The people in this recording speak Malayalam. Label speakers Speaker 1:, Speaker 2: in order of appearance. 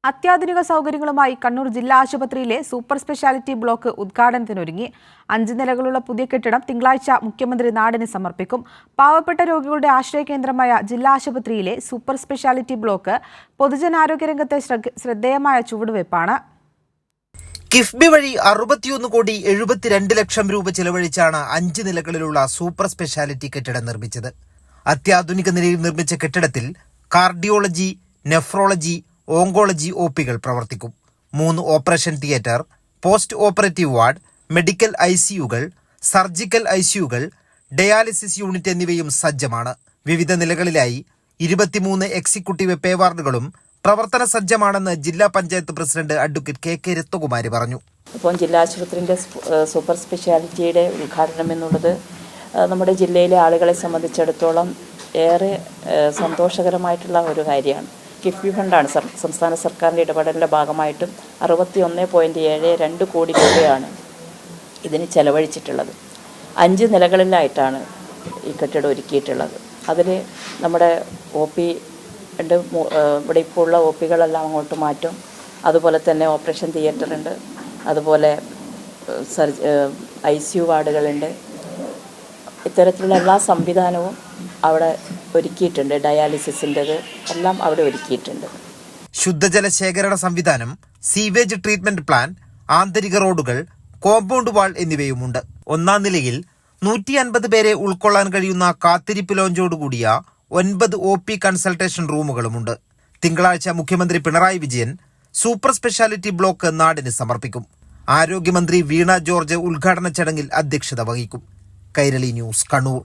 Speaker 1: അത്യാധുനിക സൗകര്യങ്ങളുമായി കണ്ണൂർ ജില്ലാ ആശുപത്രിയിലെ സൂപ്പർ സ്പെഷ്യാലിറ്റി ബ്ലോക്ക് ഉദ്ഘാടനത്തിനൊരുങ്ങി. 5 നിലകളുള്ള പുതിയ കെട്ടിടം തിങ്കളാഴ്ച മുഖ്യമന്ത്രി നാടിന് സമർപ്പിക്കും. പാവപ്പെട്ട രോഗികളുടെ ആശ്രയകേന്ദ്രമായ ജില്ലാ ആശുപത്രിയിലെ സൂപ്പർ സ്പെഷ്യാലിറ്റി ബ്ലോക്ക് പൊതുജനാരോഗ്യ രംഗത്തെ ശ്രദ്ധേയമായ ചുവടുവയ്പ്പാണ്.
Speaker 2: കിഫ്ബി വഴി 61,72 ലക്ഷം രൂപ ചെലവഴിച്ചാണ് 5 നിലകളിലുള്ള സൂപ്പർ സ്പെഷ്യാലിറ്റി കെട്ടിടം നിർമ്മിച്ചത്. അത്യാധുനിക നിലയിൽ നിർമ്മിച്ച കെട്ടിടത്തിൽ കാർഡിയോളജി, നെഫ്രോളജി, ഓങ്കോളജി ഒപികൾ പ്രവർത്തിക്കും. 3 operation theatre, post operative ward, medical ICUകൾ, സർജിക്കൽ ICUകൾ, ഡയാലിസിസ് യൂണിറ്റ് എന്നിവയും സജ്ജമാണ്. വിവിധ നിലകളിലായി 23 എക്സിക്യൂട്ടീവ് പേ വാർഡുകളും പ്രവർത്തന സജ്ജമാണെന്ന് ജില്ലാ panchayat president advocate KK Ratnakumari പറഞ്ഞു.
Speaker 3: ഇപ്പോൾ ജില്ലാ ആശുപത്രിയുടെ സൂപ്പർ സ്പെഷ്യാലിറ്റിയുടെ ഉദ്ഘാടനം എന്നുള്ളത് നമ്മുടെ ജില്ലയിലെ ആളുകളെ സംബന്ധിച്ചിടത്തോളം ഏറെ സന്തോഷകരമായിട്ടുള്ള ഒരു കാര്യമാണ്. കിഫ്ബി ഫണ്ടാണ് സംസ്ഥാന സർക്കാരിൻ്റെ ഇടപെടലിൻ്റെ ഭാഗമായിട്ടും 61.72 കോടി രൂപയാണ് ഇതിന് ചെലവഴിച്ചിട്ടുള്ളത്. 5 നിലകളിലായിട്ടാണ് ഈ കെട്ടിടം ഒരുക്കിയിട്ടുള്ളത്. അതിൽ നമ്മുടെ OP ഉണ്ട്, ഇവിടെ ഇപ്പോൾ ഉള്ള OPകളെല്ലാം അങ്ങോട്ട് മാറ്റും. അതുപോലെ തന്നെ ഓപ്പറേഷൻ തിയേറ്റർ ഉണ്ട്, അതുപോലെ ICU വാർഡുകളുണ്ട്. ഇത്തരത്തിലുള്ള എല്ലാ സംവിധാനവും അവിടെ ഒരുക്കിയിട്ടുണ്ട്. ഡയാലിസിസിൻ്റെത് എല്ലാം അവിടെ ഒരുക്കിയിട്ടുണ്ട്.
Speaker 2: ശുദ്ധജല ശേഖരണ സംവിധാനം, സീവേജ് ട്രീറ്റ്മെന്റ് പ്ലാൻ, ആന്തരിക റോഡുകൾ, കോമ്പൗണ്ട് വാൾ എന്നിവയുമുണ്ട്. 1-ാം നിലയിൽ 150 പേരെ ഉൾക്കൊള്ളാൻ കഴിയുന്ന കാത്തിരിപ്പ് ലോഞ്ചോടുകൂടിയ 9 OP കൺസൾട്ടേഷൻ റൂമുകളുമുണ്ട്. തിങ്കളാഴ്ച മുഖ്യമന്ത്രി Pinarayi Vijayan super speciality block നാടിന് സമർപ്പിക്കും. ആരോഗ്യമന്ത്രി വീണ ജോർജ് ഉദ്ഘാടന ചടങ്ങിൽ അധ്യക്ഷത വഹിക്കും. കൈരളി ന്യൂസ്, കണ്ണൂർ.